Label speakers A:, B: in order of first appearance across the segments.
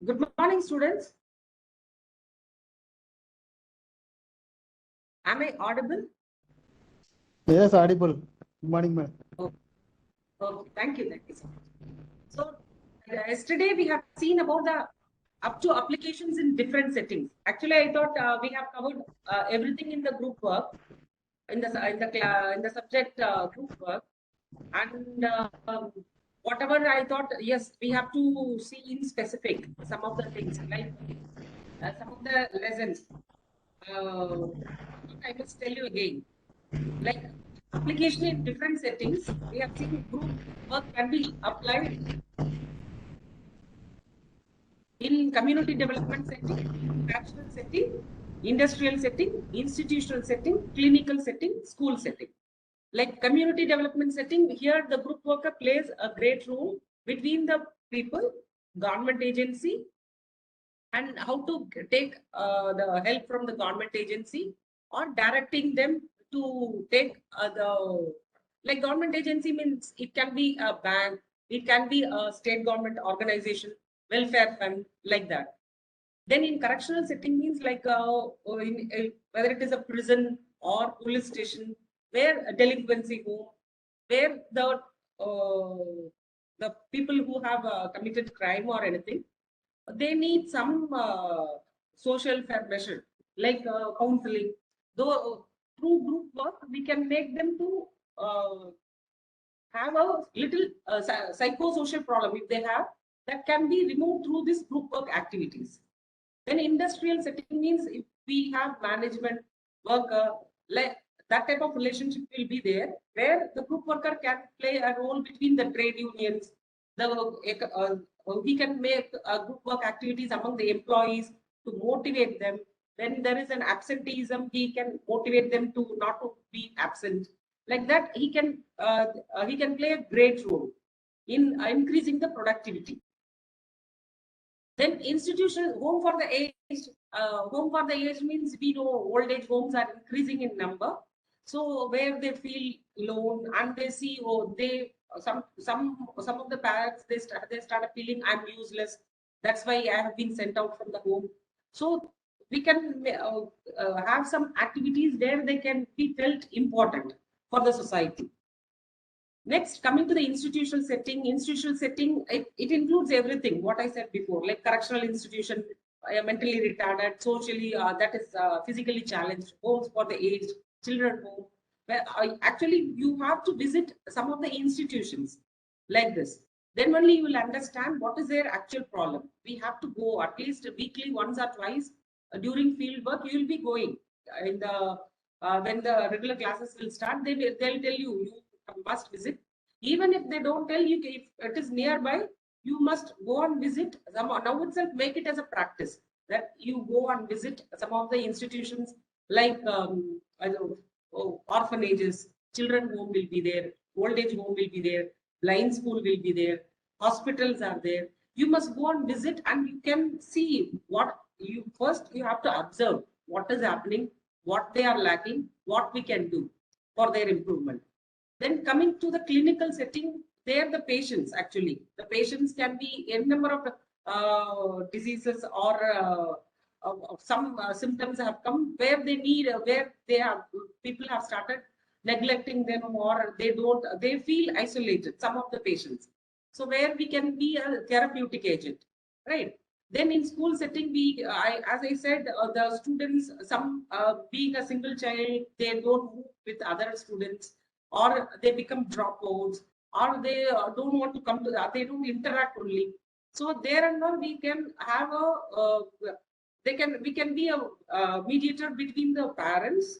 A: Good morning, students. Am I audible?
B: Yes, audible. Good morning, ma'am.
A: Okay, thank you so much. So, yesterday we have seen about the up to applications in different settings. Actually, I thought we have covered everything in the group work, in the subject group work, and whatever I thought, yes, we have to see in specific some of the things like some of the lessons. I must tell you again, like application in different settings. We have seen group work can be applied in community development setting, national setting, industrial setting, institutional setting, clinical setting, school setting. Like community development setting, here the group worker plays a great role between the people, government agency, and how to take the help from the government agency or directing them to take the, like government agency means it can be a bank, it can be a state government organization, welfare fund, like that. Then in correctional setting means like whether it is a prison or police station, where a delinquency home, where the people who have committed crime or anything, they need some social fair measure like counseling. Though through group work, we can make them to have a little psychosocial problem if they have, that can be removed through this group work activities. Then industrial setting means if we have management worker, like that type of relationship will be there, where the group worker can play a role between the trade unions. He can make group work activities among the employees to motivate them. When there is an absenteeism, he can motivate them to not to be absent. Like that, he can play a great role in increasing the productivity. Then institutional home for the aged. Home for the aged means we know old age homes are increasing in number. So where they feel alone and they see, oh, they some of the parents, they start feeling I'm useless. That's why I have been sent out from the home. So we can have some activities where they can be felt important for the society. Next, coming to the institutional setting, it includes everything, what I said before, like correctional institution, mentally retarded, socially, that is physically challenged, homes for the aged, children home. Where actually you have to visit some of the institutions like this. Then only you will understand what is their actual problem. We have to go at least weekly, once or twice during field work. You will be going in the when the regular classes will start. They'll tell you must visit. Even if they don't tell you, if it is nearby, you must go and visit. Now itself, make it as a practice that you go and visit some of the institutions like orphanages, children home will be there, old age home will be there, blind school will be there, hospitals are there. You must go and visit, and you can see what you have to observe what is happening, what they are lacking, what we can do for their improvement. Then coming to the clinical setting, there the patients can be a number of diseases or some symptoms have come where they need, where they have, people have started neglecting them, or they feel isolated, some of the patients. So where we can be a therapeutic agent, right? Then in school setting, as I said, the students, some being a single child, they don't move with other students, or they become dropouts, or they don't want to come to that, they don't interact only. So there and all, we can have a we can be a mediator between the parents,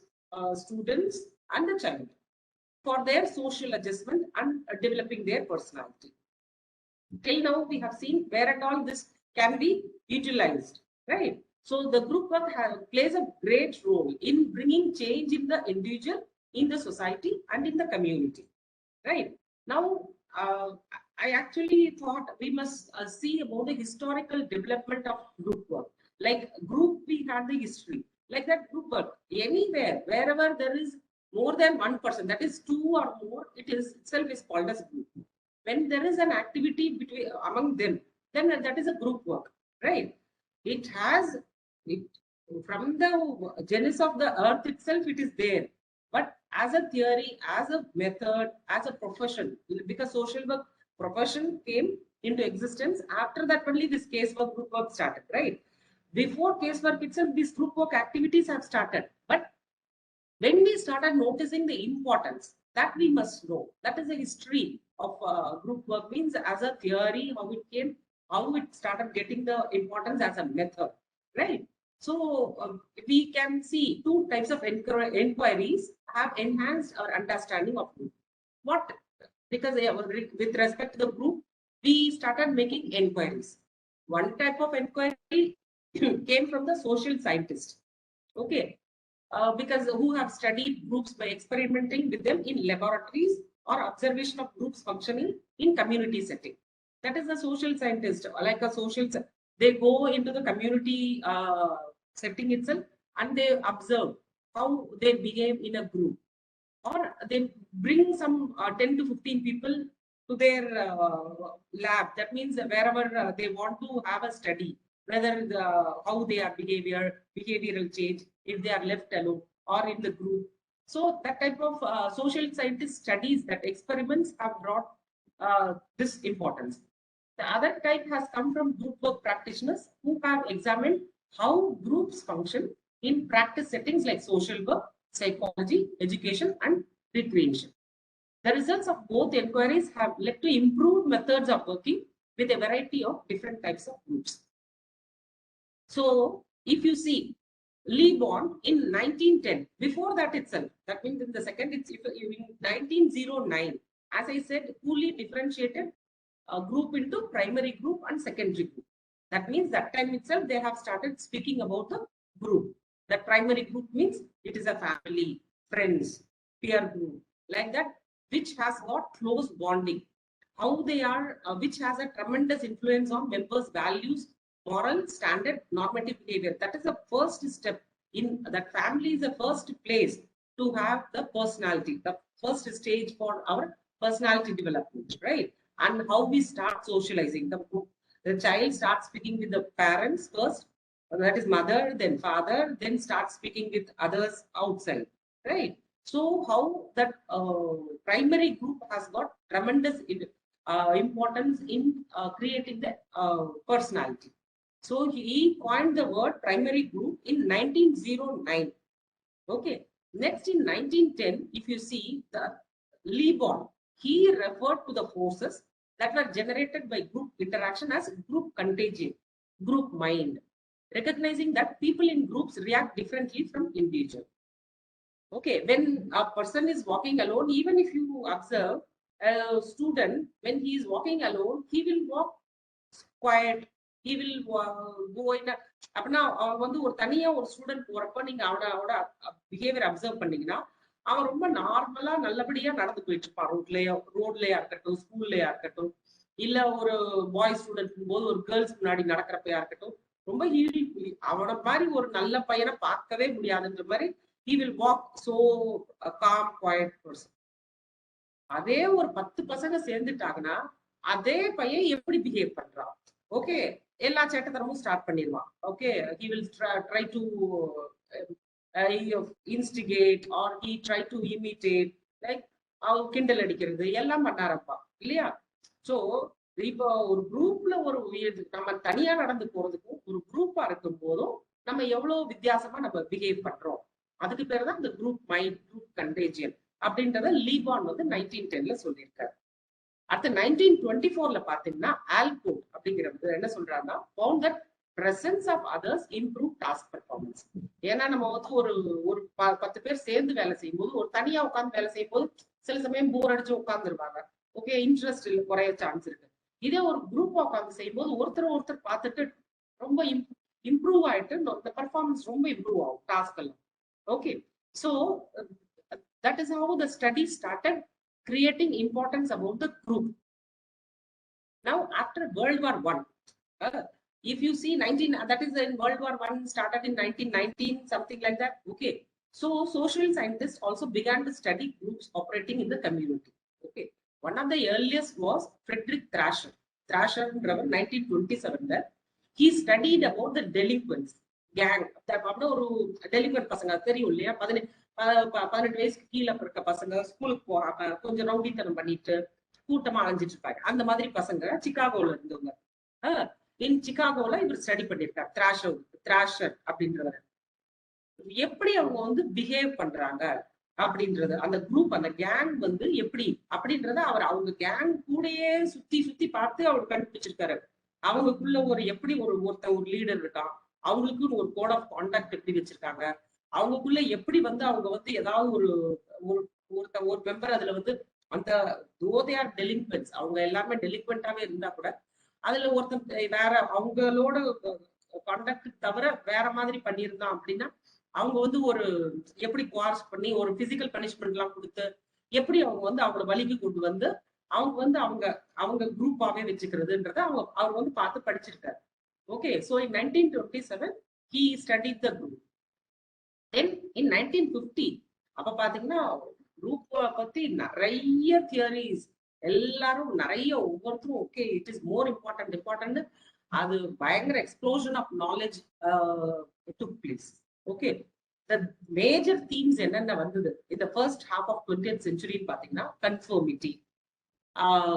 A: students, and the child for their social adjustment and developing their personality. Till now, we have seen where and all this can be utilized, right? So the group work plays a great role in bringing change in the individual, in the society, and in the community, right? Now, I actually thought we must see about the historical development of group work. Like group, we had the history. Like that group work, anywhere, wherever there is more than one person, that is two or more, it is itself is called as group. When there is an activity between among them, then that is a group work. right? It has it from the genesis of the earth itself, it is there. But as a theory, as a method, as a profession, because social work profession came into existence, after that only this casework group work started, right? Before casework itself, these group work activities have started. But when we started noticing the importance, that we must know, that is the history of group work, means as a theory, how it came, how it started getting the importance as a method, right? So we can see two types of inquiries have enhanced our understanding of group. What? Because with respect to the group, we started making inquiries. One type of inquiry came from the social scientist. Okay, because who have studied groups by experimenting with them in laboratories or observation of groups functioning in community setting. That is a social scientist, like a social. They go into the community setting itself and they observe how they behave in a group, or they bring some 10 to 15 people to their lab. That means wherever they want to have a study, whether how they are behavioral change, if they are left alone or in the group. So that type of social scientist studies, that experiments have brought this importance. The other type has come from group work practitioners who have examined how groups function in practice settings like social work, psychology, education, and recreation. The results of both inquiries have led to improved methods of working with a variety of different types of groups. So, if you see, Lee Bond in 1910, before that itself, that means in the second, it's in 1909, as I said, Cooley differentiated a group into primary group and secondary group. That means that time itself, they have started speaking about the group. The primary group means it is a family, friends, peer group, like that, which has got close bonding. How they are, which has a tremendous influence on members' values, moral, standard, normative behavior. That is the first step. In that, family is the first place to have the personality, the first stage for our personality development, right? And how we start socializing. The child starts speaking with the parents first, that is mother, then father, then starts speaking with others outside, right? So how that primary group has got tremendous importance in creating the personality. So he coined the word primary group in 1909. Okay. Next, in 1910, if you see the Lebon, he referred to the forces that were generated by group interaction as group contagion, group mind, recognizing that people in groups react differently from individual. Okay, when a person is walking alone, even if you observe a student, when he is walking alone, he will walk quiet. He will go in a அப்படின்னா அவன் வந்து ஒரு தனியா ஒரு student போறப்ப நீங்க அவனோட behaviour observe பண்ணீங்கன்னா அவன் ரொம்ப நார்மலா நல்லபடியா நடந்து போயிட்டு இருப்பான். ரோட்லயா இருக்கட்டும், ஸ்கூல்லயா இருக்கட்டும், இல்ல ஒரு பாய் ஸ்டூடெண்ட் போது ஒரு கேர்ள்ஸ் முன்னாடி நடக்கிறப்பயா இருக்கட்டும், ரொம்ப அவன மாதிரி ஒரு நல்ல பையனை பார்க்கவே முடியாதுன்ற மாதிரி he will walk so calm, quiet person. அதே ஒரு 10 பசங்க சேர்ந்துட்டாங்கன்னா அதே பையன் எப்படி பிஹேவ் பண்றான்? ஓகே, எல்லா சேட்டத்தனமும் ஸ்டார்ட் பண்ணிடுவான். Okay, he will try to instigate or he try to imitate, like கிண்டல் அடிக்கிறது எல்லாம் பண்ணாரப்பா இல்லையா? சோ இப்போ ஒரு குரூப்ல ஒரு நம்ம தனியா நடந்து போறதுக்கும் ஒரு குரூப்பா இருக்கும் போதும் நம்ம எவ்வளவு வித்தியாசமா நம்ம பிஹேவ் பண்றோம். அதுக்கு பேர் தான் இந்த குரூப் மைண்ட், குரூப் கண்டேஜியன் அப்படின்றத லீபான் வந்து 1910ல சொல்லியிருக்காரு. அடுத்து 1924ல பாத்தீங்கன்னா ஆல்கோட் அப்படிங்கிறது என்ன சொல்றாருன்னா, found that presence of others improve task performance. ஏன்னா நம்ம வந்து ஒரு 10 பேர் சேர்ந்து வேலை செய்யும் போது, ஒரு தனியா உட்கார்ந்து வேலை செய்யும் போது சில சமயம் போர் அடிச்சு உட்கார்ந்துருவாங்க. ஓகே, இன்ட்ரெஸ்ட் குறைய சான்ஸ் இருக்கு. இதே ஒரு குரூப் உட்கார்ந்து செய்யும் போது ஒருத்தர் பார்த்துட்டு ரொம்ப இம்ப்ரூவ் ஆயிட்டு இந்த பர்ஃபார்மன்ஸ் ரொம்ப இம்ப்ரூவ் ஆகும் டாஸ்க் எல்லாம். Okay, so that is how the study started creating importance about the group. Now, after World War I, if you see that is in World War I started in 1919, something like that. Okay, so social scientists also began to study groups operating in the community. Okay, one of the earliest was Frederick Thrasher. Thrasher in 1927. he studied about the delinquents gang. அப்படின்னா ஒரு டெலிக்வென்ட் பசங்க தெரியும் இல்லையா, 18 வயசுக்கு கீழே இருக்க பசங்க ஸ்கூலுக்கு போகாம கொஞ்சம் ரவுடித்தனம் பண்ணிட்டு கூட்டமா அலைஞ்சிட்டு இருப்பாங்க. அந்த மாதிரி பசங்க சிகாகோல இருந்தவங்க. இன் சிகாகோல இவர் ஸ்டடி பண்ணிருக்காரு. த்ராஷர் அப்படின்றவர் எப்படி அவங்க வந்து பிஹேவ் பண்றாங்க அப்படின்றது, அந்த குரூப் அந்த கேங் வந்து எப்படி அப்படின்றத அவர் அவங்க கேங் கூடயே சுத்தி சுத்தி பார்த்து அவர் கண்டுபிடிச்சிருக்காரு. அவங்களுக்குள்ள ஒரு எப்படி ஒரு லீடர் இருக்கான், அவங்களுக்குன்னு ஒரு கோட் ஆஃப் கான்டாக்ட் எப்படி வச்சிருக்காங்க, அவங்களுக்குள்ள எப்படி வந்து அவங்க வந்து ஏதாவது ஒரு மெம்பர் அதுல வந்து அந்த தோதையார் டெலிக்வென்ட்ஸ், அவங்க எல்லாமே டெலிக்வெண்டாவே இருந்தா கூட அதுல ஒருத்தன் வேற அவங்களோட கான்டாக்ட் தவிர வேற மாதிரி பண்ணியிருந்தான் அப்படின்னா அவங்க வந்து ஒரு எப்படி குவார்ஸ் பண்ணி ஒரு பிசிக்கல் பனிஷ்மெண்ட் எல்லாம் கொடுத்து எப்படி அவங்க வந்து அவங்கள வழிக்கு கொண்டு வந்து அவங்க வந்து அவங்க குரூப்பாவே வச்சுக்கிறதுன்றத அவர் வந்து பார்த்து படிச்சிருக்காரு. Okay, so in 1927 he studied the group. Then in 1950 அப்ப பாத்தீங்கன்னா குரூப் பத்தி நிறைய தியரிஸ் எல்லாரும் நிறைய ஒவ்வொருத்தரும் okay it is more important அது பயங்கர explosion of knowledge took place. Okay, the major themes என்னென்ன வந்தது in the first half of 20th century பாத்தீங்கன்னா conformity,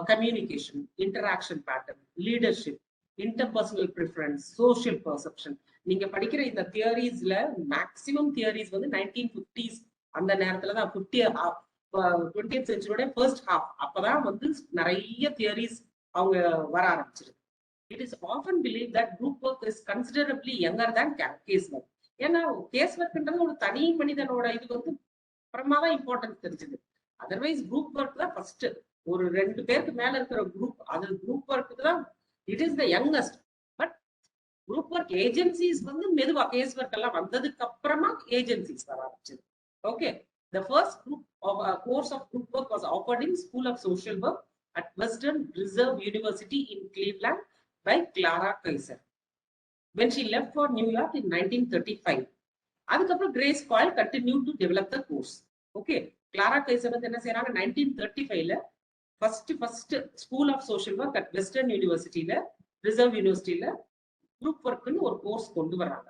A: communication, interaction pattern, leadership, interpersonal preference, social perception. நீங்க படிக்கிற இந்த தியரிஸ்ல மேக்சிமம் தியரிஸ் வந்து 1950s அந்த நேரத்துல தான் 20th century ஃபர்ஸ்ட் ஹாஃப் அப்பதான் வந்து நிறைய தியரிஸ் அவங்க வர ஆரம்பிச்சிருக்கு. It is often believed that group work is considerably younger than case work. ஏன்னா கேஸ் ஒர்க்ன்றது ஒரு தனி மனிதனோட இது வந்து அப்புறமாதான் இம்பார்ட்டன்ஸ் தெரிஞ்சது. அதர்வைஸ் குரூப் ஒர்க் தான் ஃபர்ஸ்ட். ஒரு 2 பேருக்கு மேல இருக்கிற குரூப், அது குரூப் ஒர்க்கு தான் it is the youngest. But group work agencies வந்து மெதுவா கேஸ் ஒர்க் எல்லாம் வந்ததுக்கு அப்புறமா ஏஜென்சிஸ் வர ஆரம்பிச்சது. Okay, the first course of group work was offered in School of Social Work at Western Reserve University in Cleveland by Clara Kaiser when she left for New York in 1935. அதுக்கப்புறம் Grace Coyle continued to develop the course. Okay, Clara Kaiser வந்து என்ன செய்யறாங்க, 1935ல first school of social work at Western யூனிவர்சிட்டியில reserve யூனிவர்சிட்டியில group ஒர்க்னு ஒரு course கொண்டு வர்றாங்க.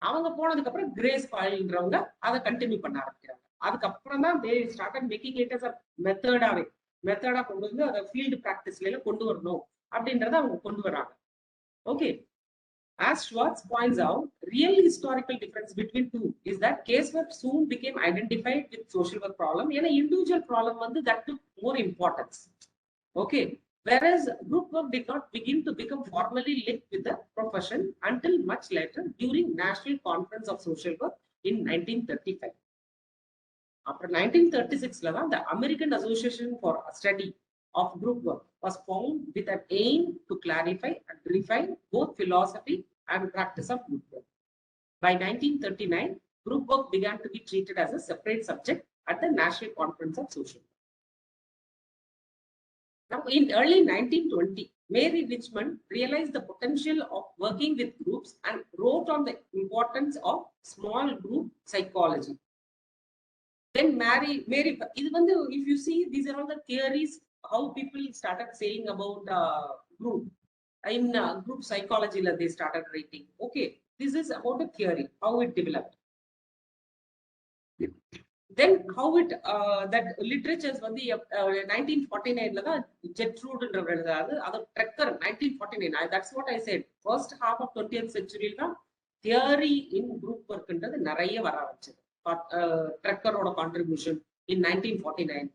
A: அவங்க போனதுக்கு அப்புறம் கிரேஸ் காயில்ன்றவங்க அதை கண்டினியூ பண்ண ஆரம்பிக்கிறாங்க. அதுக்கப்புறம் தான் they started making it as a மெத்தடா கொண்டு வந்து அதை ஃபீல்டு பிராக்டிஸ்ல கொண்டு வரணும் அப்படின்றத அவங்க கொண்டு வராங்க. Okay, as Schwartz points out, real historical difference between two is that casework soon became identified with social work problem. And individual problem வந்து that took more importance. Okay, whereas group work did not begin to become formally linked with the profession until much later during National Conference of Social Work in 1935. After 1936 the American Association for Study of Group Work was formed with an aim to clarify and refine both philosophy and practice of group work. By 1939, group work began to be treated as a separate subject at the National Conference of Social Work. Now, in early 1920, Mary Richmond realized the potential of working with groups and wrote on the importance of small group psychology. Then Mary, if you see, these are all the theories how people started saying about group. In group psychology, they started writing. Okay, this is about the theory, how it developed. Then how it that literatures வந்து 1949ல தான் ஜெட்ரூட்ன்ற எழுதாது, அது trekker 1949. That's what I said. First half of 20th century தான் theory in group workன்றது நிறைய வர ஆரம்பிச்சது. ட்ரெக்கரோட contribution in 1949,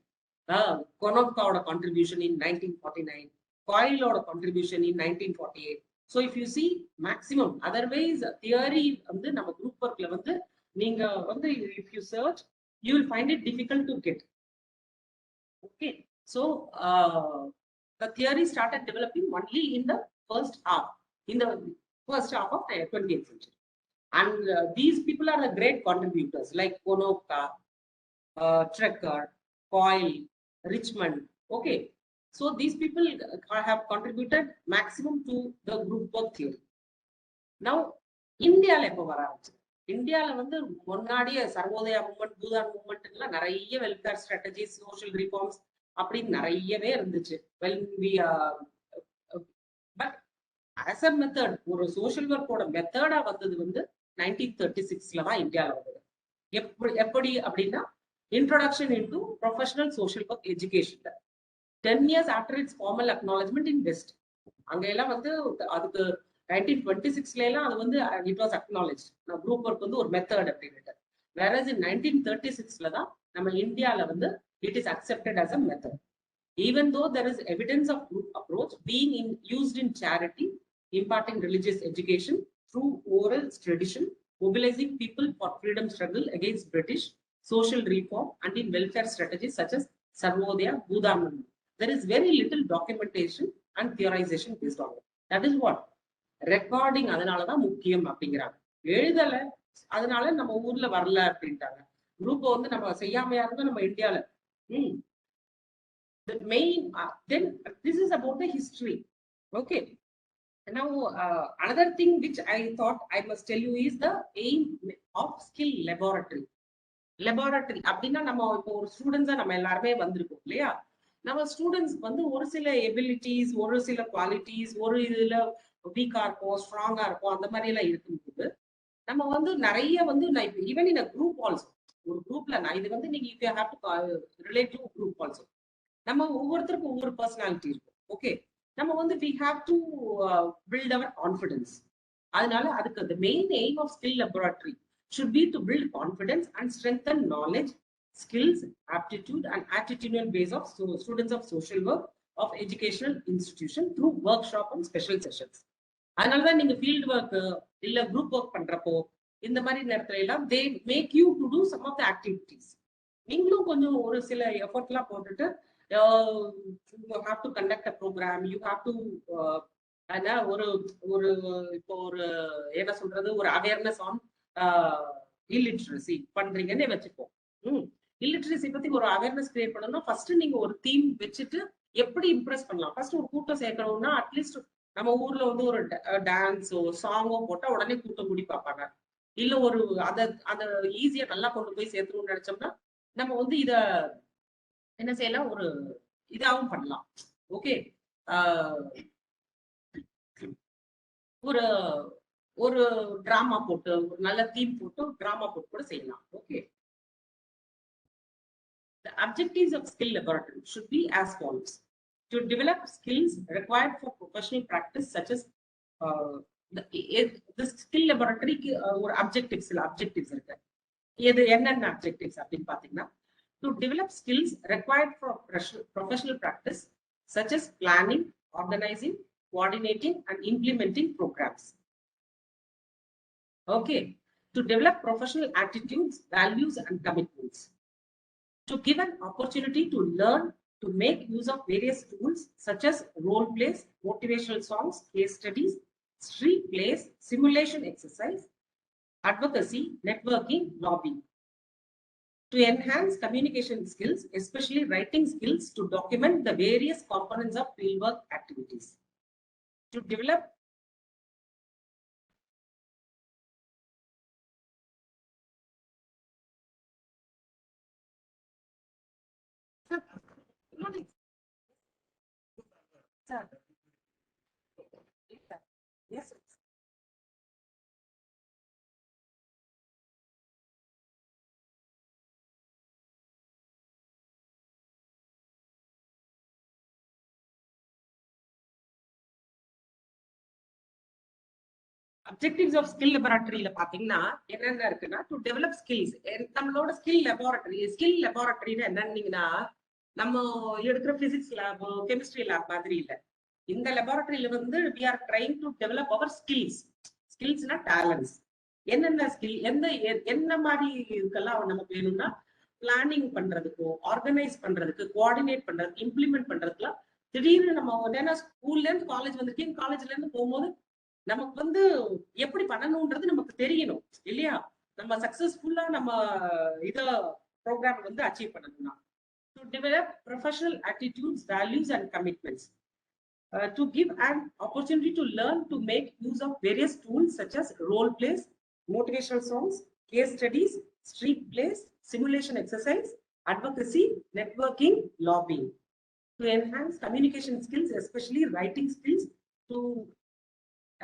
A: கொனோப்காவோட கான்ட்ரிபியூஷன் in 1949, காயிலோட contribution in 1948. So if you see maximum, otherwise theory வந்து நம்ம குரூப் ஒர்க்ல வந்து நீங்க வந்து if you search you will find it difficult to get. Okay, so the theory started developing only in the first half of 20th century. And these people are the great contributors like Konopka, Trekker, Coyle, Richmond. Okay, so these people have contributed maximum to the group work theory. Now, Indiaல எப்ப வர ஆரம்பிச்சு, இந்தியால வந்து முன்னாடியே Sarvodaya movement, பூதான் மூவ்மெண்ட்ல நிறைய welfare strategies, social reforms அப்படின்னு நிறையவே இருந்துச்சு. பட் as a method ஒரு social work ஓட மெத்தடா வந்தது வந்து 1936ல தான் இந்தியால வந்தது. எப்படி அப்படின்னா introduction into professional social work education 10 years after its formal acknowledgement in West. அங்க எல்லாம் வந்து அதுக்கு 1926ல எல்லாம் அது வந்து it was acknowledged. Group work வந்து ஒரு மெத்தட் அப்படின்ட்டு. whereas in 1936ல தான் நம்ம இந்தியால வந்து it is accepted as a method. Even though there is evidence of group approach being used in charity, imparting religious education through oral tradition, mobilizing people for freedom struggle against British, social reform, and in welfare strategies such as Sarvodaya, Budhanam. There is very little documentation and theorization based on it. That is what recording அதனாலதான் முக்கியம் அப்படிங்கிறாங்க. எழுதல அதனால நம்ம ஊர்ல வரல அப்படின்ட்டாங்க. Group வந்து நம்ம செய்யாமையா இருந்தா நம்ம இந்தியால the main then this is about the history. Okay, now another thing which I thought I must tell you is the aim of skill laboratory. அப்படின்னா நம்ம இப்போ ஒரு ஸ்டூடெண்ட்ஸா நம்ம எல்லாருமே வந்திருக்கோம் இல்லையா? நம்ம ஸ்டூடெண்ட்ஸ் வந்து ஒரு சில எபிலிட்டிஸ், ஒரு சில குவாலிட்டிஸ், ஒரு இதுல வீக்கா இருக்கும், ஸ்ட்ராங்கா இருக்கும், அந்த மாதிரி எல்லாம் இருக்கும்போது நம்ம வந்து நிறைய வந்து ஈவன் இன் குரூப் ஆல்சோ, ஒரு குரூப்ல நான் இது வந்து நீங்க you have to relate to group also. நம்ம ஒவ்வொருத்தருக்கும் ஒவ்வொரு பர்சனாலிட்டி இருக்கும். ஓகே, நம்ம வந்து we have to build our confidence. அதனால அதுக்கு the main aim of skill laboratory should be to build confidence and strengthen knowledge, skills, aptitude and attitudinal base of students of social work of educational institution through workshop and special sessions. அதனாலதான் நீங்க field work இல்ல group work பண்றப்போ இந்த மாதிரி நேரத்துல எல்லாம் they make you to do some of the activities. நீங்களும் கொஞ்சம் ஒரு சில எஃபர்ட் எல்லாம் போட்டுட்டு you have to conduct a program, you have to ஒரு இப்போ ஒரு என்ன சொல்றது ஒரு அவேர்னஸ் ஆன் இல்லிட்ரசி பண்றீங்கன்னு வச்சுப்போம். இல்லிட்ரசி பத்தி ஒரு அவேர்னஸ் கிரியேட் பண்ணணும்னா ஃபர்ஸ்ட் நீங்க ஒரு தீம் வச்சுட்டு எப்படி இம்ப்ரெஸ் பண்ணலாம். ஃபர்ஸ்ட் ஒரு கூட்டம் சேர்க்கணும்னா அட்லீஸ்ட் நம்ம ஊர்ல வந்து ஒரு டான்ஸோ சாங்கோ போட்டா உடனே கூட்டம் கூடி பார்ப்பாங்க. இல்ல ஒரு அத ஈஸியா நல்லா கொண்டு போய் சேர்த்துணும்னு நினைச்சோம்னா நம்ம வந்து இத என்ன செய்யலாம், ஒரு இதாவும் பண்ணலாம். ஓகே, ஒரு ஒரு டிராமா போட்டு ஒரு நல்ல தீம் போட்டு டிராமா போட்டு கூட செய்யலாம். Okay, the objectives of skill laboratory should be as follows: to develop skills required for professional practice such as the skill laboratory ஒரு objectives இருக்கு. இது என்னென்ன objectives அப்படின்னு பாத்தீங்கன்னா, to develop skills required for professional practice such as planning, organizing, coordinating and implementing programs. Okay, to develop professional attitudes, values and commitments. To give an opportunity to learn to make use of various tools such as role plays, motivational songs, case studies, street plays, simulation exercise, advocacy, networking, lobbying. To enhance communication skills, especially writing skills, to document the various components of fieldwork activities. To develop yes. Objectives of skill laboratory பாத்தீங்கன்னா என்னென்ன இருக்குன்னா, to develop skills. நம்மளோட skill laboratory என்னன்னீங்கன்னா நம்ம எடுக்கிற physics lab, chemistry lab மாதிரி இல்ல. இந்த laboratoryல வந்து we are trying to develop our skillsனா talents. என்னென்ன ஸ்கில் என்ன மாதிரி இதுக்கெல்லாம் நமக்கு வேணும்னா, பிளானிங் பண்றதுக்கோ, ஆர்கனைஸ் பண்றதுக்கு, கோஆர்டினேட் பண்றதுக்கு, இம்ப்ளிமெண்ட் பண்றதுக்குலாம் திடீர்னு நம்ம ஏன்னா ஸ்கூல்ல இருந்து காலேஜ் வந்திருக்கீங்க, காலேஜ்ல இருந்து போகும்போது நமக்கு வந்து எப்படி பண்ணணும்ன்றது நமக்கு தெரியணும் இல்லையா? நம்ம சக்சஸ்ஃபுல்லா நம்ம இத ப்ரோக்ராம் வந்து அச்சீவ் பண்ணணும்னா, to develop professional attitudes, values and commitments. To give an opportunity to learn to make use of various tools such as role plays, motivational songs, case studies, street plays, simulation exercise, advocacy, networking, lobbying. To enhance communication skills, especially writing skills, to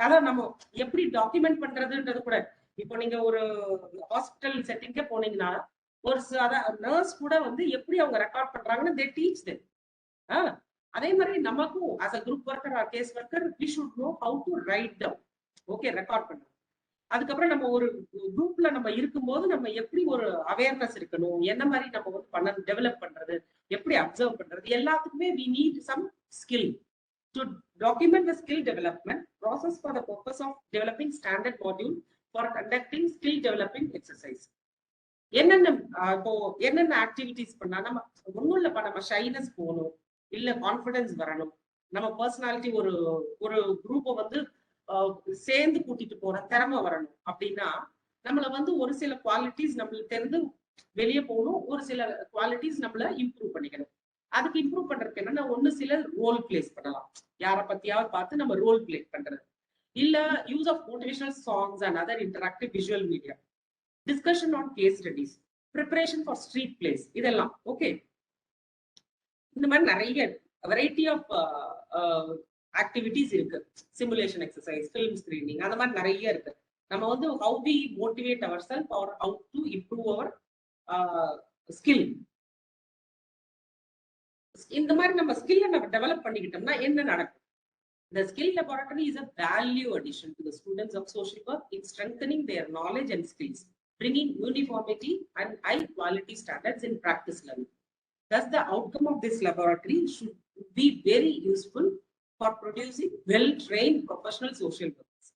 A: அதான் நம்ம எப்படி document பண்றதுன்றது கூட, இப்போ நீங்க ஒரு hospital செட்டிங்க போனீங்கன்னா ஒரு நர்ஸ் கூட வந்து எப்படி அவங்க ரெக்கார்ட் பண்றாங்கன்னு they teach them. அதே மாதிரி நமக்கும் as a group worker or case worker we should know how to write down. Okay, record பண்ணணும். அதுக்கப்புறம் நம்ம ஒரு குரூப்ல நம்ம இருக்கும்போது நம்ம எப்படி ஒரு அவேர்னஸ் இருக்கணும், என்ன மாதிரி நம்ம வந்து பண்ண டெவலப் பண்றது, எப்படி அப்சர்வ் பண்றது, எல்லாத்துக்குமே we need some skill. To document the skill development process for the purpose of developing standard module for conducting skill developing exercise. என்னென்ன இப்போ என்னென்ன ஆக்டிவிட்டிஸ் பண்ணா நம்ம ஒன்றும் இல்லப்பா, நம்ம ஷைனஸ் போகணும், இல்ல கான்ஃபிடன்ஸ் வரணும், நம்ம பர்சனாலிட்டி ஒரு ஒரு குரூப்பை வந்து சேர்ந்து கூட்டிட்டு போற திறமை வரணும் அப்படின்னா நம்மள வந்து ஒரு சில குவாலிட்டிஸ் நம்மளுக்கு தெரிந்து வெளியே போகணும், ஒரு சில குவாலிட்டிஸ் நம்மள இம்ப்ரூவ் பண்ணிக்கணும். அதுக்கு இம்ப்ரூவ் பண்றதுக்கு என்னன்னா ஒண்ணு சில ரோல் பிளேஸ் பண்ணலாம், யாரை பத்தியாவது பார்த்து நம்ம ரோல் பிளே பண்றது, இல்ல use of motivational songs and other interactive visual media, discussion on case studies, preparation for street place, இதெல்லாம். ஓகே, இந்த மாதிரி நிறைய வெரைட்டி ஆஃப் ஆக்டிவிட்டிஸ் இருக்கு. சிமுலேஷன் எக்ஸசைஸ், ஃபிலிம் ஸ்கிரீனிங், அந்த மாதிரி நிறைய இருக்கு. நம்ம வந்து how we motivate ourselves or how to improve our skill. இந்த மாதிரி நம்ம ஸ்கில்லை நம்ம டெவலப் பண்ணிக்கிட்டோம்னா என்ன நடக்கும்? The skill laboratory is a value addition to the students of social work in strengthening their knowledge and skills, bringing uniformity and high quality standards in practice learning. Thus, the outcome of this laboratory should be very useful for producing well-trained professional social workers.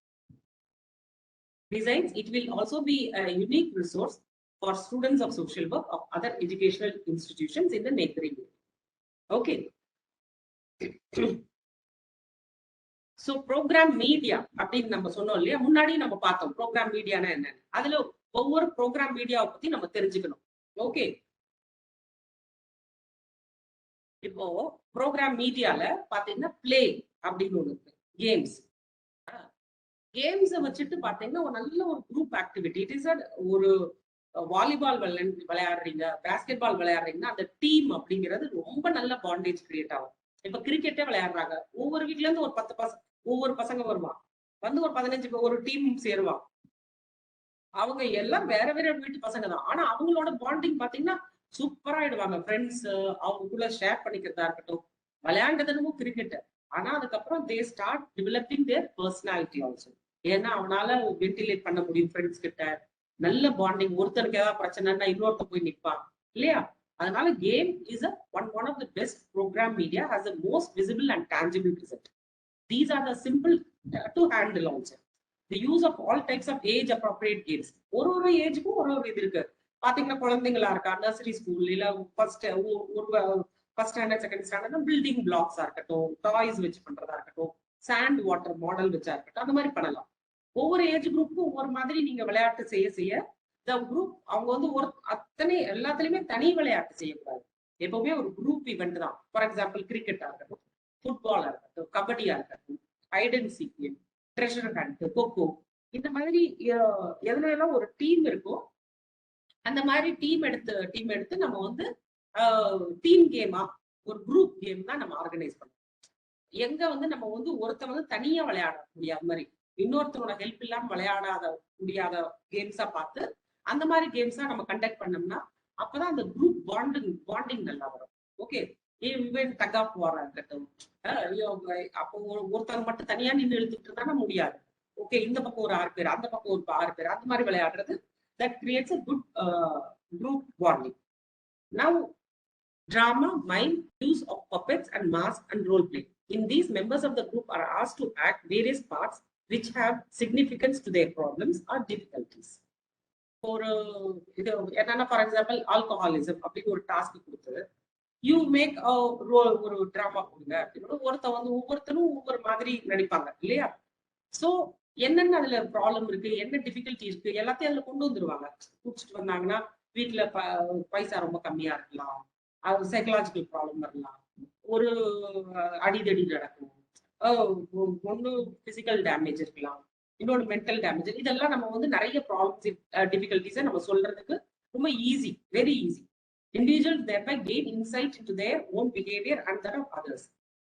A: Besides, it will also be a unique resource for students of social work of other educational institutions in the neighboring area. Okay. So program media அப்படின்னு நம்ம சொன்னோம் இல்லையா, முன்னாடி நம்ம பார்த்தோம் program மீடியானா என்ன. அதுல ஒவ்வொரு ப்ரோக்ராம் மீடியாவை பத்தி நம்ம தெரிஞ்சுக்கணும். ஓகே, இப்போ ப்ரோக்ராம் மீடியால பாத்தீங்கன்னா பிளே அப்படின்னு ஒண்ணு இருக்கு, கேம்ஸ். கேம்ஸை வச்சுட்டு பாத்தீங்கன்னா ஒரு நல்ல ஒரு குரூப் ஆக்டிவிட்டி. இட் இஸ் ஒரு வாலிபால் விளையாடுறீங்க, பாஸ்கெட் பால் விளையாடுறீங்கன்னா அந்த டீம் அப்படிங்கிறது ரொம்ப நல்ல பாண்டேஜ் கிரியேட் ஆகும். இப்ப கிரிக்கெட்டே விளையாடுறாங்க, ஒவ்வொரு வீட்ல இருந்து ஒரு 10 பசங்க, ஒவ்வொரு பசங்க வருவான், வந்து ஒரு 15 ஒரு டீம் சேருவான். அவங்க எல்லாம் வேற வேற வீட்டு பசங்க தான், ஆனா அவங்களோட பாண்டிங் பாத்தீங்கன்னா சூப்பரா ஆயிடுவாங்க. ஃப்ரெண்ட்ஸ் அவங்களுக்குள்ள ஷேர் பண்ணிக்கிறதா இருக்கட்டும், விளையாண்டதுன்னு கிரிக்கெட். ஆனா அதுக்கப்புறம் they start developing there personality also. ஏன்னா அவனால வென்டிலேட் பண்ண முடியும் ஃப்ரெண்ட்ஸ் கிட்ட, நல்ல பாண்டிங். ஒருத்தருக்கு ஏதாவது பிரச்சனைன்னா இன்னொருத்த போய் நிற்பான் இல்லையா. அதனால game is one of the best program media, has the most visible and tangible result. These are the simple to handle also. The use of all types of age appropriate games. ஒரு ஏஜுக்கும் ஒரு இது இருக்கு. பாத்தீங்கன்னா குழந்தைங்களா இருக்கா, nursery school இல்ல first standard second standard building பிளாக்ஸா இருக்கட்டும், டாய்ஸ் வச்சு பண்றதா இருக்கட்டும், சாண்ட் வாட்டர் மாடல் வச்சா இருக்கட்டும், அந்த மாதிரி பண்ணலாம். ஒவ்வொரு ஏஜ் குரூப்புக்கும் ஒவ்வொரு மாதிரி நீங்க விளையாட்டு செய்ய the குரூப் அவங்க வந்து ஒரு அத்தனை எல்லாத்துலயுமே தனி விளையாட்டு செய்யக்கூடாது. எப்பவுமே ஒரு குரூப் இவெண்ட் தான். ஃபார் எக்ஸாம்பிள் கிரிக்கெட்டா இருக்கட்டும், ஃபுட்பாலா இருக்கட்டும், கபடியா இருக்கட்டும், height and seek game, treasure hunt, kho kho, இந்த மாதிரி எதுல எல்லாம் ஒரு டீம் இருக்கும், அந்த மாதிரி டீம் எடுத்து நம்ம வந்து டீம் கேமா ஒரு குரூப் கேம் தான் நம்ம ஆர்கனைஸ் பண்ணோம். எங்க வந்து நம்ம வந்து ஒருத்தன் வந்து தனியா விளையாட முடியாத மாதிரி, இன்னொருத்தரோட ஹெல்ப் இல்லாம விளையாடாத முடியாத கேம்ஸா பார்த்து அந்த மாதிரி கேம்ஸா நம்ம கண்டக்ட் பண்ணோம்னா அப்பதான் அந்த குரூப் பாண்டிங் நல்லா வரும். ஓகே, ஈவன் டக் ஆஃப் வாரா இருக்கட்டும், அப்போ ஒருத்தர் மட்டும் தனியா நின்று எழுதிட்டு இருந்தா முடியாது. ஓகே, இந்த பக்கம் ஒரு 6 பேர், அந்த பக்கம் ஒரு 6 பேர், அந்த மாதிரி விளையாடுறது that creates a good group bonding. Now, drama, mime, use of puppets and mask and role play. In these, members of the group are asked to act various parts which have significance to their problems or difficulties. For example, alcoholism, அப்படின்னு ஒரு task கொடுத்து you make ஒரு drama கொடுங்க அப்படின்னு ஒவ்வொருத்தரும் ஒவ்வொரு மாதிரி நடிப்பாங்க இல்லையா. சோ என்னென்ன அதுல ப்ராப்ளம் இருக்கு, என்ன டிஃபிகல்ட்டி இருக்கு, எல்லாத்தையும் அதுல கொண்டு வந்துருவாங்க. குடிச்சிட்டு வந்தாங்கன்னா வீட்டுல பைசா ரொம்ப கம்மியா இருக்கலாம், அது சைக்கலாஜிக்கல் ப்ராப்ளம் வரலாம், ஒரு அடிதடி நடக்கும், ஒன்னு பிசிக்கல் டேமேஜ் இருக்கலாம், இன்னொன்று மென்டல் டேமேஜ். இதெல்லாம் நம்ம வந்து நிறைய ப்ராப்ளம்ஸ் டிஃபிகல்ட்டிஸை நம்ம சொல்றதுக்கு ரொம்ப easy, very easy. Individuals thereby gain insight into their own behavior and that of others.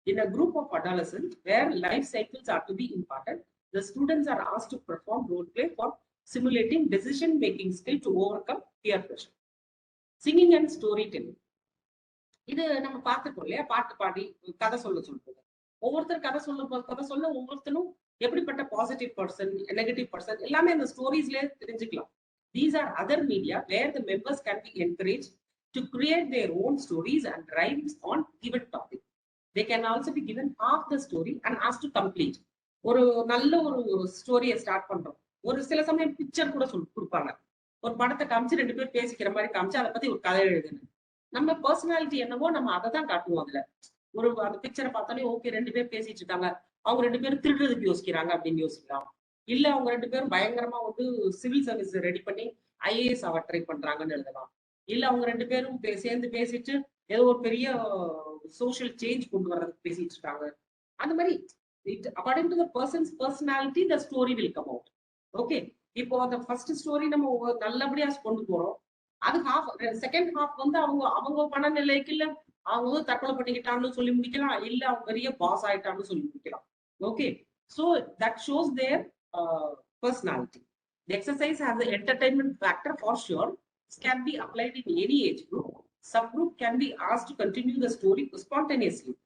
A: In a group of adolescents where life cycles are to be imparted, The students are asked to perform role play for simulating decision making skill to overcome peer pressure. Singing and storytelling. இது நம்ம பார்த்துட்டோம் இல்லையா? பாட்டு பாடி கதை சொல்றது. ஒவ்வொருத்தர் கதை சொல்ல ஒவ்வொருத்தரும் எப்படிப்பட்ட பாசிட்டிவ் பர்சன், நெகட்டிவ் பர்சன் எல்லாமே அந்த ஸ்டோரிஸ்ல தெரிஞ்சுக்கலாம். These are other media where the members can be encouraged to create their own stories and rhymes on given topic. They can also be given half the story and asked to complete. ஒரு நல்ல ஒரு ஸ்டோரியை start பண்றோம். ஒரு சில சமயம் picture கூட கொடுப்பாங்க. ஒரு படத்தை காமிச்சு 2 பேர் பேசிக்கிற மாதிரி காமிச்சு அதை பத்தி ஒரு கதை எழுதுன்னு. நம்ம பர்சனாலிட்டி என்னவோ நம்ம அதை தான் காட்டுவோம். அதுல அந்த பிக்சரை பார்த்தாலே ஓகே 2 பேர் பேசிட்டு இருக்காங்க, அவங்க 2 பேரும் திருடுறதுக்கு யோசிக்கிறாங்க அப்படின்னு யோசிக்கலாம். இல்ல அவங்க 2 பேரும் பயங்கரமா வந்து சிவில் சர்வீஸ் ரெடி பண்ணி IAS ஆக ட்ரை பண்றாங்கன்னு எழுதலாம். இல்ல அவங்க 2 பேரும் சேர்ந்து பேசிட்டு ஏதோ ஒரு பெரிய சோஷியல் சேஞ்ச் கொண்டு வர்றதுக்கு பேசிட்டு இருக்காங்க. அந்த மாதிரி according to the person's personality the story will come out. Okay, இப்போ அந்த ஃபர்ஸ்ட் ஸ்டோரி நம்ம நல்லபடியா கொண்டு போறோம். அது செகண்ட் ஹாஃப் வந்து அவங்க மனநிலைக்கு இல்ல அவங்க வந்து தற்கொலை பண்ணிக்கிட்டான்னு சொல்லி முடிக்கலாம், இல்ல அவங்க பெரிய பாஸ் ஆயிட்டான்னு சொல்லி முடிக்கலாம். Okay, so that shows their personality. The exercise has the entertainment factor for sure. This can be applied in any age group. Subgroup can be asked to continue the story spontaneously.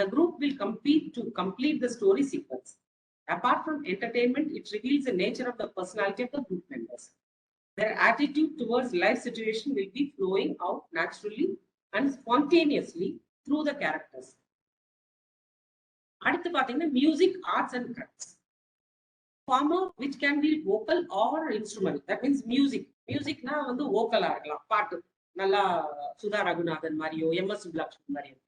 A: The group will compete to complete the story sequence. Apart from entertainment, it reveals the nature of the personality of the group members. Their attitude towards life situation will be flowing out naturally and spontaneously through the characters. அடுத்து பாத்தீங்கன்னா music, arts and crafts. Former which can be vocal or instrumental. That means music. Musicனா வந்து வோக்கலா இருக்கலாம், பாட்டு நல்லா சுதா ரகுநாதன் மாதிரியோ MS Subbulakshmi மாதிரியோ,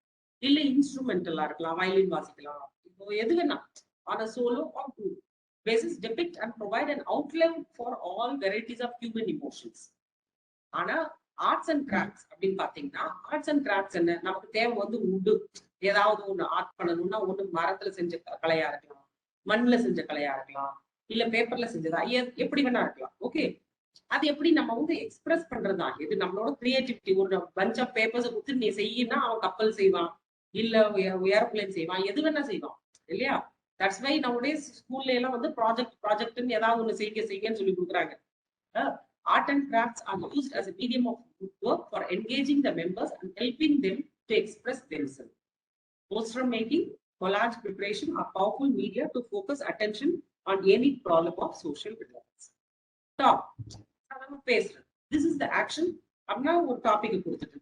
A: இல்ல இன்ஸ்ட்ருமெண்டலா இருக்கலாம், வயலின் வாசிக்கலாம், இப்போ எது வேணா on a solo or group basis depict and provide an outlet for all varieties of human emotions. ஆனா ஆர்ட்ஸ் அண்ட் கிராஃப்ட்ஸ் அப்படின்னு பாத்தீங்கன்னா, ஆர்ட்ஸ் அண்ட் கிராஃப்ட்ஸ் என்ன, நமக்கு தேவை வந்து உண்டு. ஏதாவது ஒண்ணு ஆர்ட் பண்ணணும்னா ஒண்ணு மரத்துல செஞ்ச கலையா இருக்கலாம், மண்ணுல செஞ்ச கலையா இருக்கலாம், இல்ல பேப்பர்ல செஞ்சதா, எப்படி வேணா இருக்கலாம். ஓகே, அது எப்படி நம்ம வந்து எக்ஸ்பிரஸ் பண்றதா, இது நம்மளோட கிரியேட்டிவிட்டி. ஒரு பஞ்ச் ஆஃப் பேப்பர்ஸ் கொடுத்து நீ செய்யினா அவன் கப்பல் செய்வான், இல்ல ஏரோப்ளேன் செய்வான், எது வேணா செய்வான் இல்லையா? தட்ஸ் வை nowadays ஸ்கூல்ல எல்லாம் வந்து ப்ராஜெக்ட்னு ஏதாவது ஒண்ணு செய்யுங்கன்னு சொல்லி கொடுக்குறாங்க. Art and crafts are used as a medium of work for engaging the members and helping them to express themselves. Poster making, collage preparation are powerful media to focus attention on any problem of social relevance. Talk. This is the action. Now one topic.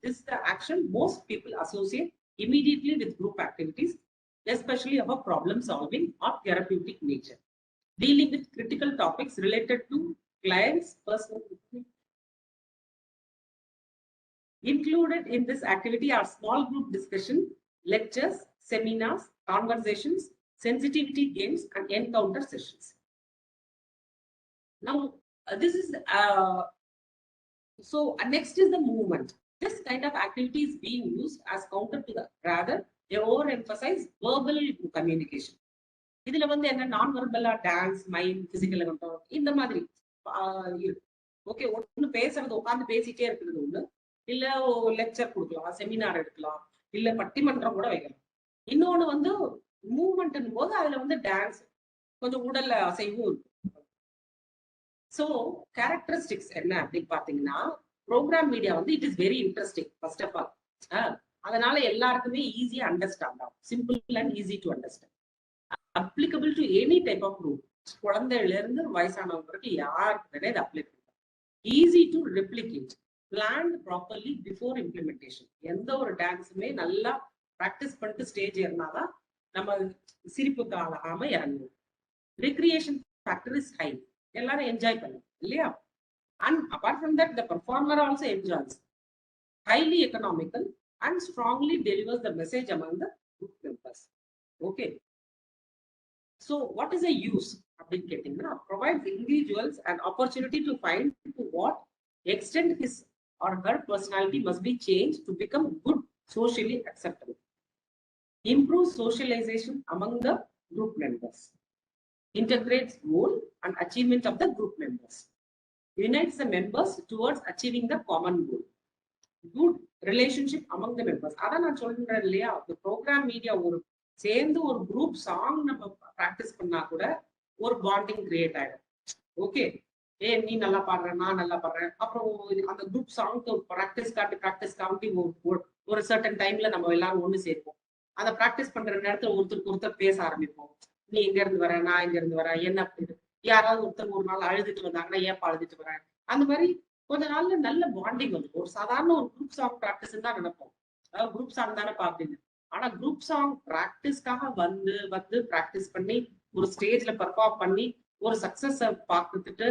A: This is the action most people associate immediately with group activities, especially of a problem solving or therapeutic nature. Dealing with critical topics related to clients' personal. Included in this activity are small group discussion, lectures, seminars, conversations, sensitivity games, and encounter sessions. Now, this is next is the movement. This kind of activity is being used as counter to the rather they overemphasize verbal communication. இதுல வந்து என்ன நான் வெர்பலா dance, mind, physical இந்த மாதிரி okay. ஒண்ணு பேசுறது, உட்காந்து பேசிட்டே இருக்கிறது ஒண்ணு, இல்ல லெக்சர் கொடுக்கலாம், செமினார் எடுக்கலாம், இல்ல பட்டிமன்றம் கூட வைக்கலாம். இன்னொன்னு வந்து மூவ்மெண்ட் போது அதுல வந்து டான்ஸ், கொஞ்சம் உடல்ல அசைவும் இருக்கும். ஸோ கேரக்டரிஸ்டிக்ஸ் என்ன அப்படின்னு பாத்தீங்கன்னா, ப்ரோக்ராம் மீடியா வந்து it is very interesting first of all. அதனால எல்லாருக்குமே ஈஸியா அண்டர்ஸ்டாண்ட் ஆகும், simple and easy to understand, applicable to any type of group. குழந்தையில இருந்து வயசானவங்களுக்கு யாருக்கு இது அப்ளை பண்ணும். Easy to replicate, plant properly before implementation. எந்த ஒரு டான்ஸுமே நல்லா ப்ராக்டிஸ் பண்ணிட்டு ஸ்டேஜ் ஏறினாதான் நம்ம சிரிப்புக்கு ஆகாம இறங்குவோம். ரிக்ரியேஷன் ஃபேக்டர் இஸ் ஹை, எல்லாரும் என்ஜாய் பண்ணும் இல்லையா? And apart from that the performer also enjoys. Highly economical and strongly delivers the message among the group members. Okay, so what is a use? Provides individuals an opportunity to find to what extent his or her personality must be changed to become good, socially acceptable. Improves socialization among the group members. Integrates goal and achievement of the group members. Unites the members towards achieving the common goal. Good relationship among the members. அதான் நான் சொல்றேன் இல்லையா, program media ஒரு சேர்ந்து ஒரு group song நம்ம practice பண்ணா கூட ஒரு பாண்டிங் கிரியேட் ஆயிடும். ஓகே, நீ நல்லா பாடுற, நான் நல்லா பாடுறேன். அப்புறம் அந்த குரூப் சாங் ப்ராக்டிஸ் காட்டி ஒரு சர்டன் டைம்ல நம்ம எல்லாரும் ஒண்ணு சேர்ப்போம். அதை ப்ராக்டிஸ் பண்ற நேரத்துல ஒருத்தருக்கு ஒருத்தர் பேச ஆரம்பிப்போம். நீ எங்க இருந்து வர, நான் எங்க இருந்து வரேன், என்ன யாராவது ஒருத்தர் ஒரு நாள் அழுதுட்டு வந்தாங்கன்னா ஏப்பா அழுதுட்டு வரேன், அந்த மாதிரி கொஞ்ச நாள்ல நல்ல பாண்டிங் வந்து ஒரு சாதாரண ஒரு குரூப் சாங் ப்ராக்டிஸ் தான் நினைப்போம். அதாவது குரூப் சாங் தானே பாப்பீங்க. ஆனா குரூப் சாங் ப்ராக்டிஸ்க்காக வந்து வந்து ப்ராக்டிஸ் பண்ணி ஒரு ஸ்டேஜ்ல பெர்ஃபார்ம் பண்ணி ஒரு சக்சஸ் பார்த்துட்டு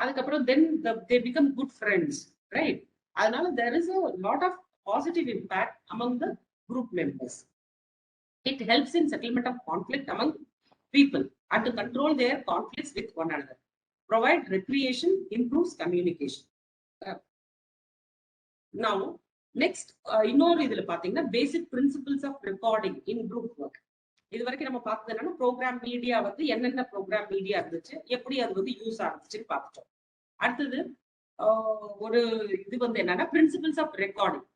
A: அதுக்கப்புறம் then they become good friends, right? அதனால there is a lot of positive impact among the group members. It helps in settlement of conflict among people and to control their conflicts with one another. Provide recreation, improves communication. Now, next, இன்னொரு இதுல பாத்தீங்கன்னா பேசிக் principles of recording in group work. இது வரைக்கும் நம்ம பார்த்தது என்னன்னா program media வந்து என்னென்ன ப்ரோக்ராம் மீடியா இருந்துச்சு, எப்படி அது வந்து யூஸ் ஆகுச்சுன்னு பார்த்துட்டோம். அடுத்தது ஒரு இது வந்து என்னன்னா principles of recording.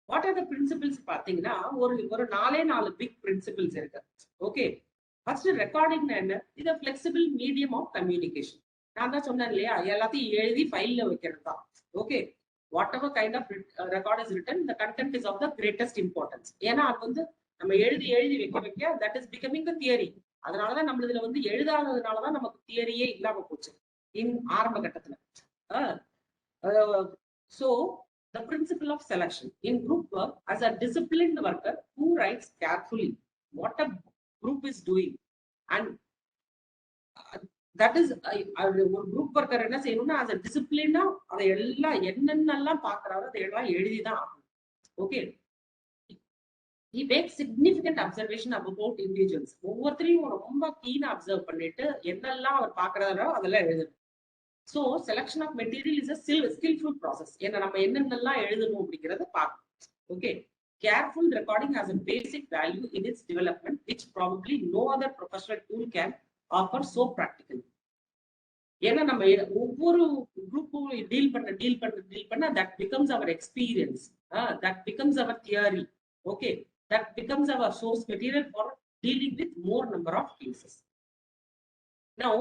A: What are the principles பாத்தீங்கன்னா ஒரு 4 பிக் பிரின்சிபிள்ஸ் இருக்கு. ஓகே, ஃபர்ஸ்ட் ரெக்கார்டிங் என்ன? இது ஃபிளெக்சிபிள் மீடியம் ஆஃப் கம்யூனிகேஷன். நான் தான் சொன்னேன் இல்லையா, எல்லாத்தையும் எழுதி ஃபைல்ல வைக்கிறது தான். Okay, whatever kind of record is written, the content is of the greatest importance. ஏன்னா அது வந்து நம்ம எழுதி வைக்க that is becoming the theory. அதனாலதான் நம்ம இதுல வந்து எழுதாததுனாலதான் நமக்கு தியரியே இல்லாம போச்சு ஆரம்ப கட்டத்துல. So the principle of selection in group work, as a disciplined worker who writes carefully what a group is doing, and that is ஒரு குரூப் ஒர்க்கர் என்ன செய்யணும்னா as a disciplined அதை எல்லாம் என்னென்னலாம் பாக்குறாரோ அதை எல்லாம் எழுதிதான் ஆகணும். Okay, he makes significant observation about individuals. ஒவ்வொருத்தரையும் ரொம்ப கீனா அப்சர்வ் பண்ணிட்டு என்னெல்லாம் அவர் பாக்குறாரோ அதெல்லாம் எழுதணும். So selection of material is a skillful process. ஏன்னா நம்ம என்னென்னலாம் எழுதணும் அப்படிங்கறத பார்க்கணும். Okay, careful recording has a basic value in its development which probably no other professional tool can offer so practically. ஏன்னா நம்ம ஒவ்வொரு குரூப்பும் டீல் பண்ண that becomes our experience, that becomes our theory. Okay, that becomes our source material for dealing with more number of cases. Now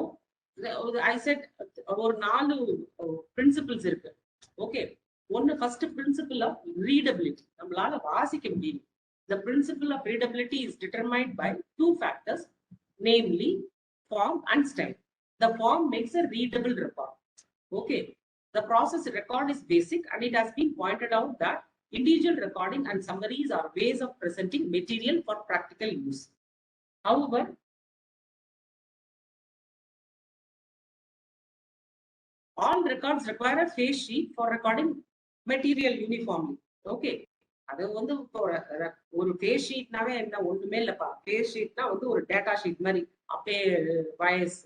A: I said ஒரு 4 principles இருக்கு. Okay, ஒன்னு first principle of readability. நம்மளால வாசிக்க முடியும். The principle of readability is determined by 2 factors, namely form and style. The form makes a readable record. Okay, the process record is basic and it has been pointed out that individual recording and summaries are ways of presenting material for practical use. However, all records require a face sheet for recording material uniformly. Okay, அது வந்து ஒரு face ஷீட்னாவே என்ன ஒண்ணுமே இல்லப்பா. Face ஷீட்னா வந்து ஒரு data sheet மாதிரி, அப்படியே வயசு,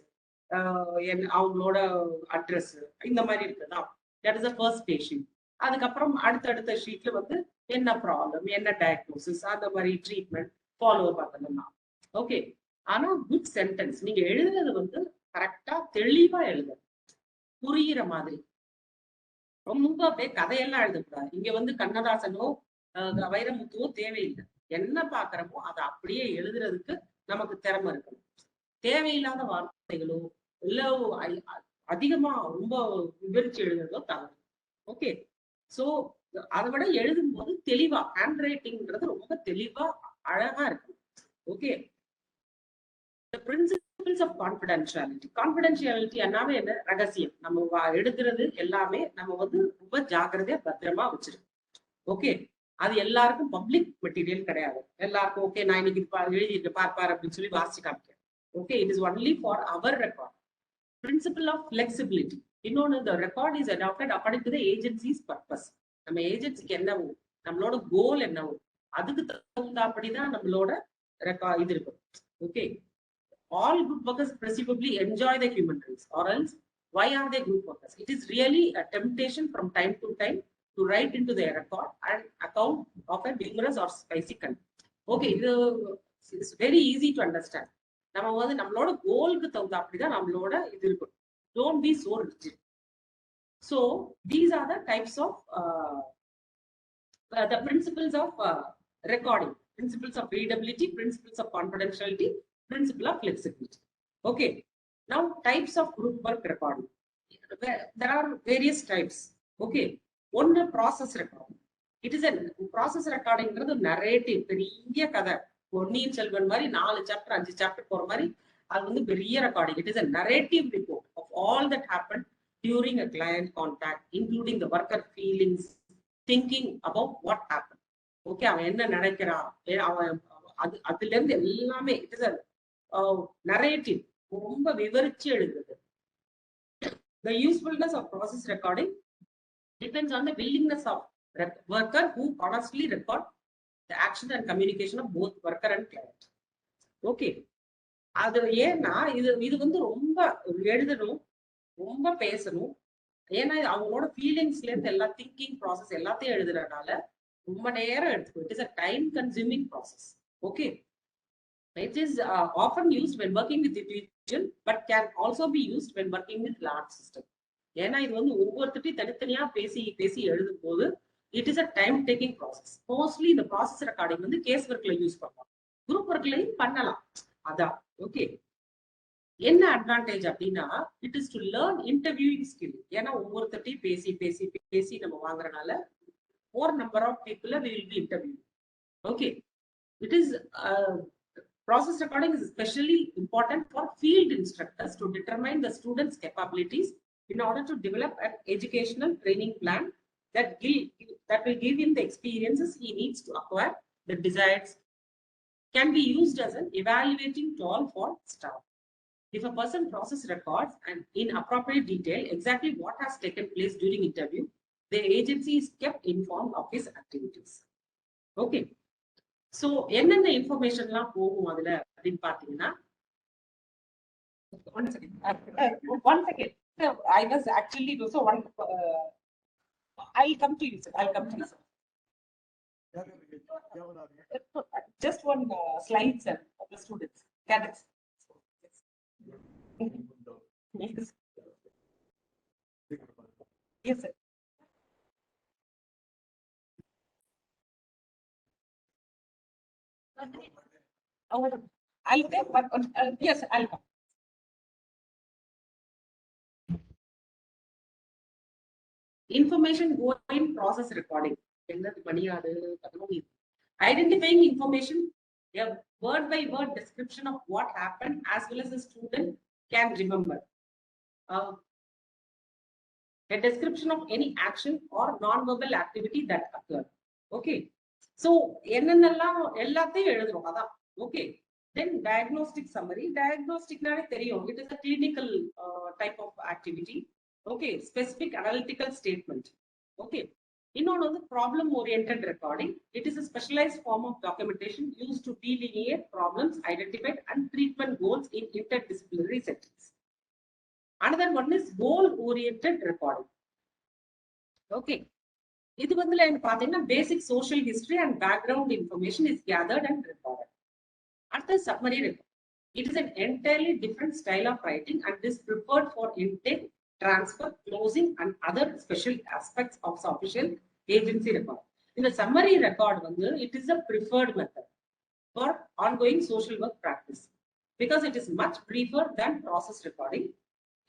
A: அவங்களோட அட்ரஸ் இந்த மாதிரி இருக்குதான். That is the first face sheet. அதுக்கப்புறம் அடுத்த ஷீட்ல வந்து என்ன ப்ராப்ளம், என்ன டயக்னோசிஸ், அந்த மாதிரி ட்ரீட்மெண்ட் ஃபாலோ பண்ணலாம். ஓகே, ஆனா குட் சென்டென்ஸ் நீங்க எழுதுறது வந்து கரெக்டா தெளிவா எழுத புரியுற மாதிரி. ரொம்ப அப்படியே கதையெல்லாம் எழுதக்கூடாது. இங்க வந்து கண்ணதாசனோ வைரமுத்துவோ தேவையில்லை. என்ன பாக்குறப்போ அதை அப்படியே எழுதுறதுக்கு நமக்கு திறமை இருக்கணும். தேவையில்லாத வார்த்தைகளோ இல்ல அதிகமா ரொம்ப விவரிச்சு எழுதுறதோ தவறு. ஓகே, சோ அதை விட எழுதும் போது தெளிவா ஹேண்ட் ரைட்டிங்ன்றது ரொம்ப தெளிவா அழகா இருக்கும். Okay, the principles of confidentiality. Confidentiality என்னாவே என்ன? ரகசியம். நம்ம எடுக்கிறது எல்லாமே நம்ம வந்து ரொம்ப ஜாக்கிரதையா பத்திரமா வச்சிருக்கோம். ஓகே, அது எல்லாருக்கும் பப்ளிக் மெட்டீரியல் கிடையாது. எல்லாருக்கும் ஓகே நான் இன்னைக்கு எழுதிட்டு பார்ப்பார் அப்படின்னு சொல்லி வாசிச்சு காமிக்கிறேன். Okay, it is only for our record. Principle of flexibility. இன்னொன்னு, the record is adopted according to the agency's purpose. நம்ம ஏஜென்சிக்கு என்னவோ, நம்மளோட கோல் என்னவோ, அதுக்கு தகுந்தாப்படிதான் நம்மளோட ரெக்கார்ட் இது இருக்கும். Okay, all group workers presumably enjoy the human race, or else why are they group workers? It is really a temptation from time to time to write into their record an account of a humorous or spicy content. Okay, it's very easy to understand. நம்ம வந்து நம்மளோட கோலுக்கு தகுந்த அப்படிதான் நம்மளோட இது இருக்கும். Don't be so rigid. So these are the types of the principles of recording: principles of readability, principles of confidentiality, principle of flexibility. Okay, Now, types of group work recording. There are various types. Okay, one process recording. It is a process recording narrative. பெரிய கதை பொன்னியின் செல்வன் மாதிரி 4 chapter 5 chapter போற மாதிரி அது வந்து பெரிய recording. It is a narrative report of all that happened during a client contact, including the worker feelings, thinking about what happened. Okay, அவன் என்ன நினைக்கிறான், அவன் அதுல இருந்து எல்லாமே. It is a narrative. ரொம்ப விவரிச்சு எழுதுறது. The usefulness of process recording depends on the willingness of worker who honestly record the action and communication of both worker and client. Okay, அது ஏன்னா இது வந்து ரொம்ப எழுதணும், ரொம்ப பேசணும். ஏன்னா அவங்களோட ஃபீலிங்ஸ்ல இருந்து எல்லா திங்கிங் ப்ராசஸ் எல்லாத்தையும் எழுதுறதுனால ரொம்ப நேரம் எடுத்துக்கும். It is a time consuming process. Okay, it is often used when working with individual, but can also be used when working with large system. ஏன்னா இது வந்து ஒவ்வொருத்தையும் தனித்தனியா பேசி எழுதும் போது it is a time taking process. Mostly இந்த process recording வந்து case ஒர்க்ல யூஸ் பண்ணலாம், குரூப் ஒர்க்லயும் பண்ணலாம். அதான். ஓகே, என்ன அட்வான்டேஜ் அப்படின்னா it is to learn interviewing skill. ஏன்னா ஒவ்வொருத்தையும் பேசி நம்ம வாங்குறதுனால more number of people we will be interviewing. Okay, it is process recording is especially important for field instructors to determine the students' capabilities in order to develop an educational training plan that will give him the experiences he needs to acquire the desired. Can be used as an evaluating tool for staff. If a person process records and in appropriate detail exactly what has taken place during interview, the agency is kept informed of his activities. Okay. So, என்னென்ன இன்ஃபர்மேஷன்லாம் போகும் அதுல அப்படின்னு பாத்தீங்கன்னா, one second. I was actually also one. I'll come to you, sir. Just one slide, sir, of the students, cadets. Yes, sir. I'll take one. Yes, I'll come. Information going process recording. Identifying information, a word by word description of what happened as well as the student can remember. A description of any action or non-verbal activity that occurred. Okay. So, எல்லாத்தையும் எழுதுறோம் அதான். Okay. Then diagnostic summary. Diagnostic தெரியும். It is a clinical type of activity. Okay. Specific analytical statement. Okay. இன்னொன்று வந்து problem oriented recording. It is a specialized form of documentation used to delineate problems identified and treatment goals in interdisciplinary settings. Another one is goal oriented recording. Okay. இது வந்து பாத்தீங்கன்னா basic social history and background information is gathered and recorded. After summary record, it is an entirely different style of writing and is preferred for intake, transfer, closing, and other special aspects of official agency record. In the summary record, it is a preferred method for ongoing social work practice because it is much briefer than process recording,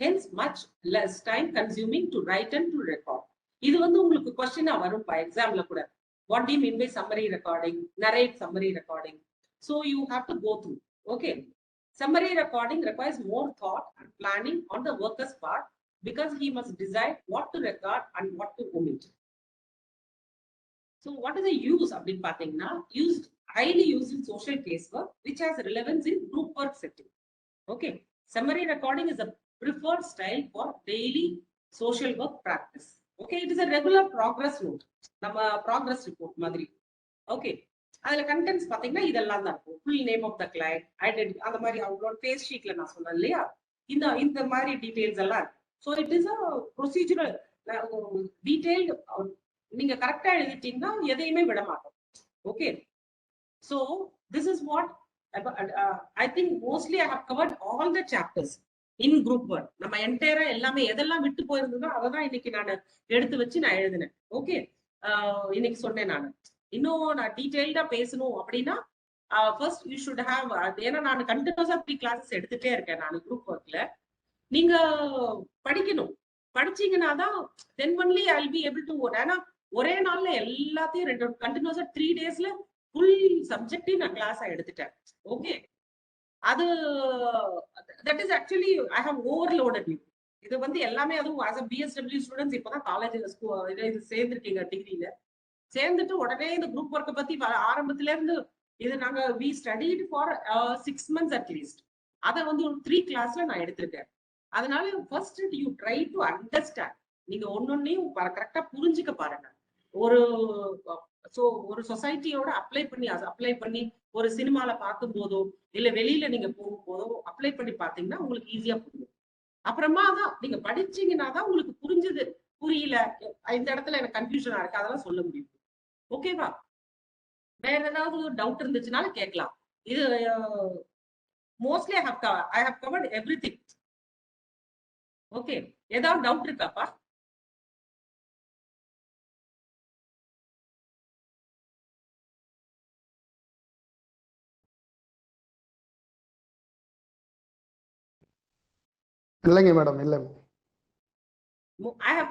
A: hence much less time consuming to write and to record. இது வந்து உங்களுக்கு கொஸ்டினா வரும் பா எக்ஸாம்ல கூட. What do you mean by summary recording? Narrate summary recording. So you have to go through. Okay. Summary recording requires more thought and planning on the worker's part because he must decide what to record and what to omit. So what is the use அப்படின்னு பாத்தீங்கன்னா, highly used in social casework which has relevance in group work setting. Okay. Summary recording is a preferred style for daily social work practice. Okay, it is a regular progress note. நம்ம progress report மாதிரி. Okay. அதுல contents பாத்தீங்கன்னா இதெல்லாம் தான் இருக்கும். Full name of the client, identity, அந்த மாதிரி அவங்களோட பேஸ் ஷீட்ல நான் சொன்னேன் இல்லையா, இந்த மாதிரி டீடைல்ஸ் எல்லாம். So it is a procedural detailed. நீங்க கரெக்டா எழுதிட்டீங்கன்னா எதையுமே விட மாட்டோம். Okay. So this is what I think mostly I have covered all the chapters in group work. நம்ம என்டையரா எல்லாமே எதெல்லாம் விட்டு போயிருந்ததோ அததான் இன்னைக்கு நான் எடுத்து வச்சு நான் எழுதினேன். ஓகே, இன்னைக்கு சொன்னேன் நான். இன்னும் நான் டீடைல்டா பேசணும் அப்படின்னா ஃபர்ஸ்ட் யூ ஷுட் ஹேவ், ஏன்னா நான் கண்டினியூஸா 3 கிளாஸஸ் எடுத்துட்டே இருக்கேன் நான் குரூப் ஒர்க்ல. நீங்க படிக்கணும். படிச்சீங்கன்னா தான் then only I will be able to ஏன்னா ஒரே நாள்ல எல்லாத்தையும் 2 கண்டினியூஸா 3 டேஸ்ல ஃபுல் சப்ஜெக்டையும் நான் கிளாஸா எடுத்துட்டேன். ஓகே. அது that is actually I have overloaded you. இது வந்து எல்லாமே அதுவும் ஆஸ் அ BSW ஸ்டூடெண்ட்ஸ் இப்பதான் காலேஜ் இது சேர்ந்திருக்கீங்க டிகிரியில. சேர்ந்துட்டு உடனே இந்த குரூப் ஒர்க்கை பத்தி ஆரம்பத்துல இருந்து இது நாங்க we studied for 6 months at least. அதை வந்து ஒரு 3 கிளாஸ்ல நான் எடுத்திருக்கேன். அதனால first you try to understand. நீங்க ஒன்னொன்னையும் கரெக்டா புரிஞ்சுக்க பாருங்க. ஒரு ஒரு சொசைட்டியோட அப்ளை பண்ணி ஒரு சினிமால பார்க்கும் போதோ இல்ல வெளியில நீங்க போகும் போதோ அப்ளை பண்ணி பாத்தீங்கன்னா உங்களுக்கு ஈஸியா புரியும். அப்புறமா தான் நீங்க படிச்சீங்கன்னா தான் உங்களுக்கு புரிஞ்சது புரியல இந்த இடத்துல எனக்கு கன்ஃபியூஷனா இருக்கு அதெல்லாம் சொல்ல முடியும். ஓகேவா? வேற ஏதாவது டவுட் இருந்துச்சுனாலும் கேட்கலாம். இது mostly I have covered everything. Okay, ஏதாவது டவுட் இருக்காப்பா?
B: இல்லைங்க மேடம், இல்லை.
A: I have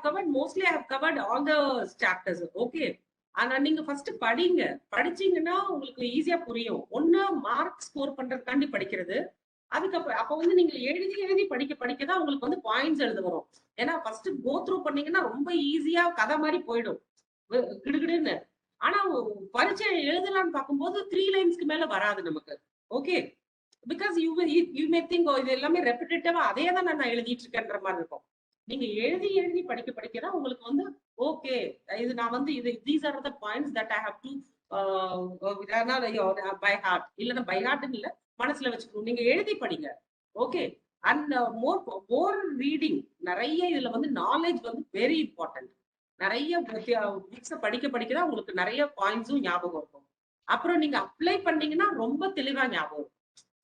A: covered all the chapters. Okay. ஆனா நீங்க ஃபர்ஸ்ட் படிங்க. படிச்சீங்கன்னா உங்களுக்கு ஈஸியா புரியும். ஒண்ணு மார்க் ஸ்கோர் பண்றதுக்காண்டி படிக்கிறது. அதுக்கப்புறம் அப்ப வந்து நீங்க எழுதி படிக்க தான் உங்களுக்கு வந்து பாயிண்ட்ஸ் எழுத வரும். ஏன்னா ஃபர்ஸ்ட் கோ த்ரூ பண்ணீங்கன்னா ரொம்ப ஈஸியா கதை மாதிரி போயிடும் கிடுகிடுன்னு. ஆனா பரீட்சை எழுதலாம்னு பார்க்கும்போது 3 லைன்ஸ்க்கு மேல வராது நமக்கு. Okay, because you may think இது எல்லாமே ரெப்பிட்டேட்டிவா அதே தான் நான் எழுதிட்டு இருக்கேன்ற மாதிரி இருக்கும். நீங்க எழுதி படிக்க தான் உங்களுக்கு வந்து ஓகே இது நான் வந்து இது these are the points that I have to by heart. இல்லைன்னா பை ஹார்ட்னு இல்ல, மனசுல வச்சுக்கணும். நீங்க எழுதி படிங்க. ஓகே. And more reading. நிறைய இதுல வந்து நாலேஜ் வந்து வெரி இம்பார்ட்டன்ட். நிறைய புக்ஸை படிக்க தான் உங்களுக்கு நிறைய பாயிண்ட்ஸும் ஞாபகம் இருக்கும். அப்புறம் நீங்க அப்ளை பண்ணீங்கன்னா ரொம்ப தெளிவா ஞாபகம் இருக்கும்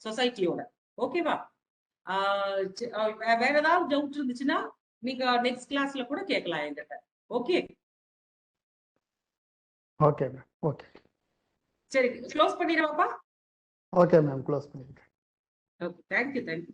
A: சொசைட்டியோட. ஓகேவா? வேற ஏதாவது டவுட் இருந்துச்சுன்னா நீங்க நெக்ஸ்ட் கிளாஸ்ல கூட கேட்கலாம் என்கிட்ட. Okay
B: okay ma'am. ஓகே,
A: சரி, க்ளோஸ் பண்ணிடுவாப்பா.
B: ஓகே மேம், க்ளோஸ் பண்ணிருக்கேன்.
A: Okay, thank you.